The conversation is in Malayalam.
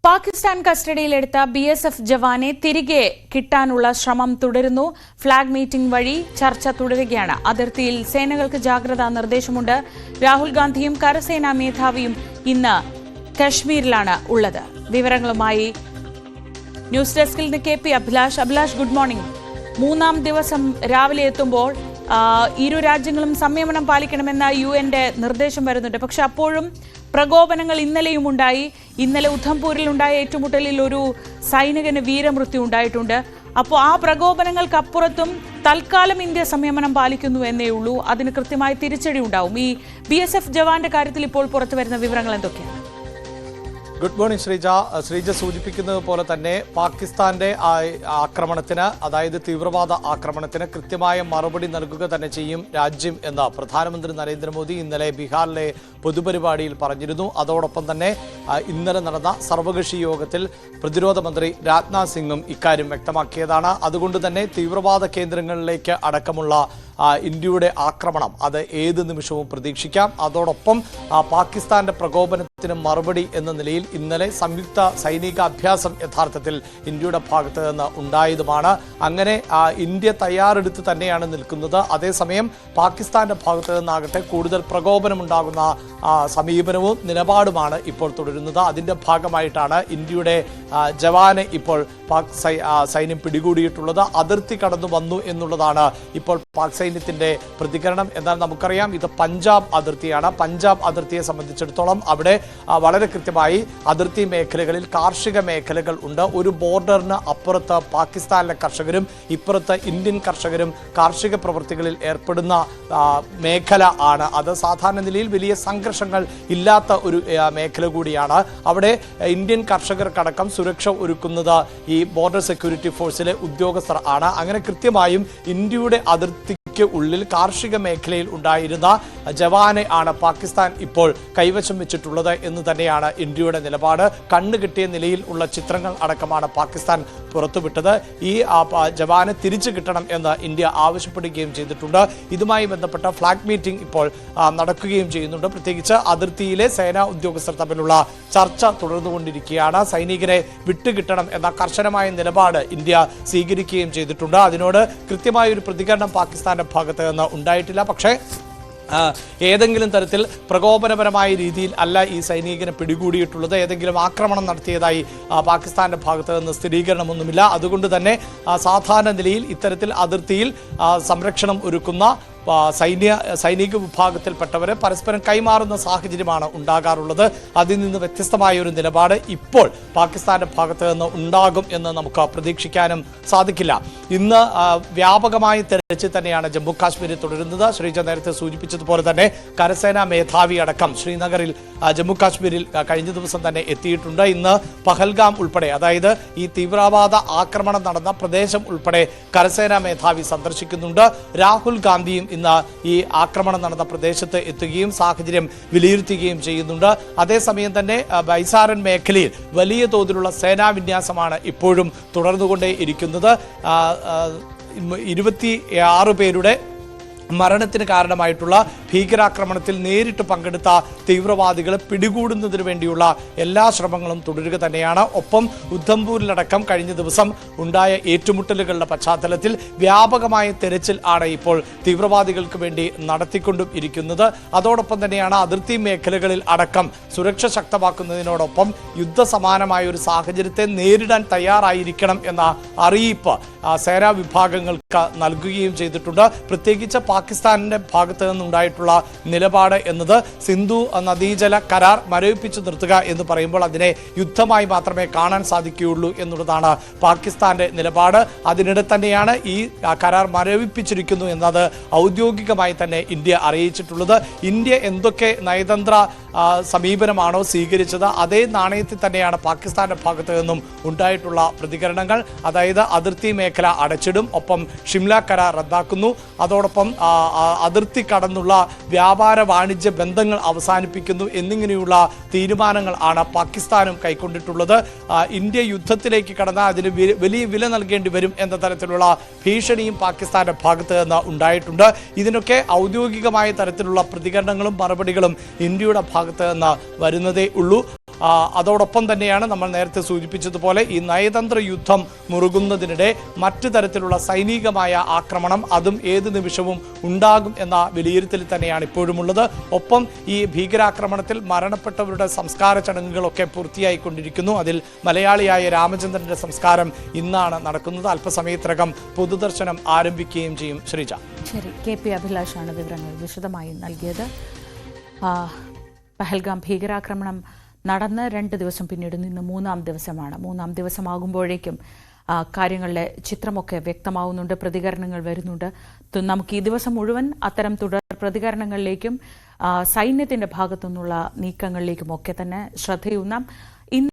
പാകിസ്ഥാൻ കസ്റ്റഡിയിലെടുത്ത BSF ജവാനെ തിരികെ കിട്ടാനുള്ള ശ്രമം തുടരുന്നു. ഫ്ളാഗ് മീറ്റിംഗ് വഴി ചർച്ച തുടരുകയാണ്. അതിർത്തിയിൽ സേനകൾക്ക് ജാഗ്രതാ നിർദ്ദേശമുണ്ട്. രാഹുൽ ഗാന്ധിയും കരസേനാ മേധാവിയും ഇന്ന് കശ്മീരിലാണ് ഉള്ളത്. വിവരങ്ങളുമായി ന്യൂസ് ഡെസ്കിൽ നിന്ന് KP Abhilash. Abhilash, good morning. മൂന്നാം ദിവസം രാവിലെ എത്തുമ്പോൾ ഇരു രാജ്യങ്ങളും സംയമനം പാലിക്കണമെന്ന UN-ന്റെ നിർദ്ദേശം വരുന്നുണ്ട്. പക്ഷെ അപ്പോഴും പ്രകോപനങ്ങൾ ഇന്നലെയും ഉണ്ടായി. ഇന്നലെ ഉധംപൂരിൽ ഉണ്ടായ ഏറ്റുമുട്ടലിൽ ഒരു സൈനികന് വീരമൃത്യു ഉണ്ടായിട്ടുണ്ട്. അപ്പോൾ ആ പ്രകോപനങ്ങൾക്കപ്പുറത്തും തൽക്കാലം ഇന്ത്യ സംയമനം പാലിക്കുന്നു എന്നേ ഉള്ളൂ. അതിന് കൃത്യമായ തിരിച്ചടി ഉണ്ടാവും. ഈ BSF ജവാന്റെ കാര്യത്തിൽ ഇപ്പോൾ പുറത്തു വരുന്ന വിവരങ്ങൾ എന്തൊക്കെയാണ്? ഗുഡ് മോർണിംഗ് ശ്രീജ സൂചിപ്പിക്കുന്നത് പോലെ തന്നെ പാകിസ്ഥാന്റെ ആക്രമണത്തിന്, അതായത് തീവ്രവാദ ആക്രമണത്തിന് കൃത്യമായ മറുപടി നൽകുക തന്നെ ചെയ്യും രാജ്യം എന്ന് പ്രധാനമന്ത്രി നരേന്ദ്രമോദി ഇന്നലെ ബീഹാറിലെ പൊതുപരിപാടിയിൽ പറഞ്ഞിരുന്നു. അതോടൊപ്പം തന്നെ ഇന്നലെ നടന്ന സർവകക്ഷി യോഗത്തിൽ പ്രതിരോധ മന്ത്രി രാജ്നാഥ് സിംഗും ഇക്കാര്യം വ്യക്തമാക്കിയതാണ്. അതുകൊണ്ട് തന്നെ തീവ്രവാദ കേന്ദ്രങ്ങളിലേക്ക് അടക്കമുള്ള ഇന്ത്യയുടെ ആക്രമണം അത് ഏത് നിമിഷവും പ്രതീക്ഷിക്കാം. അതോടൊപ്പം പാകിസ്ഥാന്റെ പ്രകോപനത്തിന് മറുപടി എന്ന നിലയിൽ ഇന്നലെ സംയുക്ത സൈനിക അഭ്യാസം യഥാർത്ഥത്തിൽ ഇന്ത്യയുടെ ഭാഗത്ത് നിന്ന് ഉണ്ടായതുമാണ്. അങ്ങനെ ഇന്ത്യ തയ്യാറെടുത്ത് തന്നെയാണ് നിൽക്കുന്നത്. അതേസമയം പാകിസ്ഥാന്റെ ഭാഗത്ത് നിന്നാകട്ടെ കൂടുതൽ പ്രകോപനമുണ്ടാകുന്ന സമീപനവും നിലപാടുമാണ് ഇപ്പോൾ തുടരുന്നത്. അതിന്റെ ഭാഗമായിട്ടാണ് ഇന്ത്യയുടെ ജവാനെ ഇപ്പോൾ പാക് സൈന്യം പിടികൂടിയിട്ടുള്ളത്. അതിർത്തി കടന്നു വന്നു എന്നുള്ളതാണ് ഇപ്പോൾ പാക് സൈന്യത്തിന്റെ പ്രതികരണം. എന്നാൽ നമുക്കറിയാം ഇത് പഞ്ചാബ് അതിർത്തിയാണ്. പഞ്ചാബ് അതിർത്തിയെ സംബന്ധിച്ചിടത്തോളം അവിടെ വളരെ കൃത്യമായി അതിർത്തി മേഖലകളിൽ കാർഷിക മേഖലകൾ ഉണ്ട്. ഒരു ബോർഡറിന് അപ്പുറത്ത് പാകിസ്ഥാനിലെ കർഷകരും ഇപ്പുറത്ത് ഇന്ത്യൻ കർഷകരും കാർഷിക പ്രവൃത്തികളിൽ ഏർപ്പെടുന്ന മേഖല ആണ്. അത് സാധാരണ നിലയിൽ വലിയ സംഘർഷങ്ങൾ ഇല്ലാത്ത ഒരു മേഖല കൂടിയാണ്. അവിടെ ഇന്ത്യൻ കർഷകർക്കടക്കം സുരക്ഷ ഒരുക്കുന്നത് ഈ ബോർഡർ സെക്യൂരിറ്റി ഫോഴ്സിലെ ഉദ്യോഗസ്ഥർ ആണ്. അങ്ങനെ കൃത്യമായും ഇന്ത്യയുടെ അതിർത്തി ഉള്ളിൽ കാർഷിക മേഖലയിൽ ഉണ്ടായിരുന്ന ജവാനെ ആണ് പാകിസ്ഥാൻ ഇപ്പോൾ കൈവശം വെച്ചിട്ടുള്ളത് എന്ന് തന്നെയാണ് ഇന്ത്യയുടെ നിലപാട്. കണ്ണുകിട്ടിയ നിലയിൽ ഉള്ള ചിത്രങ്ങൾ അടക്കമാണ് പാകിസ്ഥാൻ പുറത്തുവിട്ടത്. ഈ ജവാനെ തിരിച്ചു കിട്ടണം എന്ന് ഇന്ത്യ ആവശ്യപ്പെടുകയും ചെയ്തിട്ടുണ്ട്. ഇതുമായി ബന്ധപ്പെട്ട ഫ്ളാഗ് മീറ്റിംഗ് ഇപ്പോൾ നടക്കുകയും ചെയ്യുന്നുണ്ട്. പ്രത്യേകിച്ച് അതിർത്തിയിലെ സേനാ ഉദ്യോഗസ്ഥർ തമ്മിലുള്ള ചർച്ച തുടർന്നുകൊണ്ടിരിക്കുകയാണ്. സൈനികരെ വിട്ടുകിട്ടണം എന്ന കർശനമായ നിലപാട് ഇന്ത്യ സ്വീകരിക്കുകയും ചെയ്തിട്ടുണ്ട്. അതിനോട് കൃത്യമായ ഒരു പ്രതികരണം പാകിസ്ഥാന്റെ ഭാഗത്ത് നിന്ന് ഉണ്ടായിട്ടില്ല. പക്ഷേ ഏതെങ്കിലും തരത്തിൽ പ്രകോപനപരമായ രീതിയിൽ അല്ല ഈ സൈനികനെ പിടികൂടിയിട്ടുള്ളത്. ഏതെങ്കിലും ആക്രമണം നടത്തിയതായി പാകിസ്ഥാന്റെ ഭാഗത്ത് നിന്ന് സ്ഥിരീകരണമൊന്നുമില്ല. അതുകൊണ്ട് തന്നെ സാധാരണ നിലയിൽ ഇത്തരത്തിൽ അതിർത്തിയിൽ സംരക്ഷണം ഒരുക്കുന്ന സൈനിക വിഭാഗത്തിൽപ്പെട്ടവരെ പരസ്പരം കൈമാറുന്ന സാഹചര്യമാണ് ഉണ്ടാകാറുള്ളത്. അതിൽ നിന്ന് വ്യത്യസ്തമായ ഒരു നിലപാട് ഇപ്പോൾ പാകിസ്ഥാന്റെ ഭാഗത്ത് നിന്ന് ഉണ്ടാകും എന്ന് നമുക്ക് പ്രതീക്ഷിക്കാനും സാധിക്കില്ല. ഇന്ന് വ്യാപകമായ തെരച്ചിൽ തന്നെയാണ് ജമ്മു കാശ്മീരിൽ തുടരുന്നത്. ശ്രീജ നേരത്തെ സൂചിപ്പിച്ചതുപോലെ തന്നെ കരസേനാ മേധാവി അടക്കം ശ്രീനഗറിൽ ജമ്മു കാശ്മീരിൽ കഴിഞ്ഞ ദിവസം തന്നെ എത്തിയിട്ടുണ്ട്. ഇന്ന് പഹൽഗാം ഉൾപ്പെടെ, അതായത് ഈ തീവ്രവാദ ആക്രമണം നടന്ന പ്രദേശം ഉൾപ്പെടെ കരസേനാ മേധാവി സന്ദർശിക്കുന്നുണ്ട്. രാഹുൽ ഗാന്ധിയും ഇന്ന് ഈ ആക്രമണം നടന്ന പ്രദേശത്ത് എത്തുകയും സാഹചര്യം വിലയിരുത്തുകയും ചെയ്യുന്നുണ്ട്. അതേസമയം തന്നെ ബൈസാരൻ മേഖലയിൽ വലിയ തോതിലുള്ള സേനാ വിന്യാസമാണ് ഇപ്പോഴും തുടർന്നുകൊണ്ടേ ഇരിക്കുന്നത്. 26 പേരുടെ മരണത്തിന് കാരണമായിട്ടുള്ള ഭീകരാക്രമണത്തിൽ നേരിട്ട് പങ്കെടുത്ത തീവ്രവാദികളെ പിടികൂടുന്നതിന് വേണ്ടിയുള്ള എല്ലാ ശ്രമങ്ങളും തുടരുക തന്നെയാണ്. ഒപ്പം ഉധംപൂരിലടക്കം കഴിഞ്ഞ ദിവസം ഉണ്ടായ ഏറ്റുമുട്ടലുകളുടെ പശ്ചാത്തലത്തിൽ വ്യാപകമായ തെരച്ചിൽ ആണ് ഇപ്പോൾ തീവ്രവാദികൾക്ക് വേണ്ടി നടത്തിക്കൊണ്ടും ഇരിക്കുന്നത്. അതോടൊപ്പം തന്നെയാണ് അതിർത്തി മേഖലകളിൽ അടക്കം സുരക്ഷ ശക്തമാക്കുന്നതിനോടൊപ്പം യുദ്ധസമാനമായ ഒരു സാഹചര്യത്തെ നേരിടാൻ തയ്യാറായിരിക്കണം എന്ന അറിയിപ്പ് സേനാ വിഭാഗങ്ങൾക്ക് നൽകുകയും ചെയ്തിട്ടുണ്ട്. പ്രത്യേകിച്ച് പാകിസ്ഥാനിന്റെ ഭാഗത്ത് നിന്നുണ്ടായിട്ടുള്ള നിലപാട് എന്നത് സിന്ധു നദീജല കരാർ മരവിപ്പിച്ചു നിർത്തുക എന്ന് പറയുമ്പോൾ അതിനെ യുദ്ധമായി മാത്രമേ കാണാൻ സാധിക്കുകയുള്ളൂ എന്നുള്ളതാണ് പാകിസ്ഥാന്റെ നിലപാട്. അതിനിടെ തന്നെയാണ് ഈ കരാർ മരവിപ്പിച്ചിരിക്കുന്നു എന്നത് ഔദ്യോഗികമായി തന്നെ ഇന്ത്യ അറിയിച്ചിട്ടുള്ളത്. ഇന്ത്യ എന്തൊക്കെ നയതന്ത്ര സമീപനമാണോ സ്വീകരിച്ചത് അതേ നാണയത്തിൽ തന്നെയാണ് പാകിസ്ഥാന്റെ ഭാഗത്ത് നിന്നും ഉണ്ടായിട്ടുള്ള പ്രതികരണങ്ങൾ. അതായത് അതിർത്തി മേഖല അടച്ചിടും, ഒപ്പം ഷിംല കരാർ റദ്ദാക്കുന്നു, അതോടൊപ്പം അതിർത്തി കടന്നുള്ള വ്യാപാര വാണിജ്യ ബന്ധങ്ങൾ അവസാനിപ്പിക്കുന്നു എന്നിങ്ങനെയുള്ള തീരുമാനങ്ങൾ ആണ് പാകിസ്ഥാനും കൈക്കൊണ്ടിട്ടുള്ളത്. ഇന്ത്യ യുദ്ധത്തിലേക്ക് കടന്നാൽ അതിന് വലിയ വില നൽകേണ്ടി വരും എന്ന തരത്തിലുള്ള ഭീഷണിയും പാകിസ്ഥാന്റെ ഭാഗത്ത് നിന്ന് ഉണ്ടായിട്ടുണ്ട്. ഇതിനൊക്കെ ഔദ്യോഗികമായ തരത്തിലുള്ള പ്രതികരണങ്ങളും മറുപടികളും ഇന്ത്യയുടെ ഭാഗത്ത് നിന്ന് വരുന്നതേ ഉള്ളൂ. അതോടൊപ്പം തന്നെയാണ് നമ്മൾ നേരത്തെ സൂചിപ്പിച്ചതുപോലെ ഈ നയതന്ത്ര യുദ്ധം മുറുകുന്നതിനിടെ മറ്റു തരത്തിലുള്ള സൈനികമായ ആക്രമണം അതും ഏത് നിമിഷവും ഉണ്ടാകും എന്ന വിലയിരുത്തൽ തന്നെയാണ് ഇപ്പോഴുമുള്ളത്. ഒപ്പം ഈ ഭീകരാക്രമണത്തിൽ മരണപ്പെട്ടവരുടെ സംസ്കാര ചടങ്ങുകളൊക്കെ പൂർത്തിയായിക്കൊണ്ടിരിക്കുന്നു. അതിൽ മലയാളിയായ രാമചന്ദ്രന്റെ സംസ്കാരം ഇന്നാണ് നടക്കുന്നത്. അല്പസമയത്തിനകം പൊതുദർശനം ആരംഭിക്കുകയും ചെയ്യും. ശ്രീജ. ശരി, KP അഭിലാഷാണ് വിവരങ്ങൾ വിശദമായി നൽകിയത്. പഹൽഗാം ഭീകരാക്രമണം നടന്ന് 2 ദിവസം പിന്നീട് ഇന്ന് 3-ാം ദിവസമാണ്. 3-ാം ദിവസമാകുമ്പോഴേക്കും കാര്യങ്ങളുടെ ചിത്രമൊക്കെ വ്യക്തമാവുന്നുണ്ട്, പ്രതികരണങ്ങൾ വരുന്നുണ്ട്. നമുക്ക് ഈ ദിവസം മുഴുവൻ അത്തരം തുടർ പ്രതികരണങ്ങളിലേക്കും സൈന്യത്തിന്റെ ഭാഗത്തുനിന്നുള്ള നീക്കങ്ങളിലേക്കും ഒക്കെ തന്നെ ശ്രദ്ധയൂന്നാം.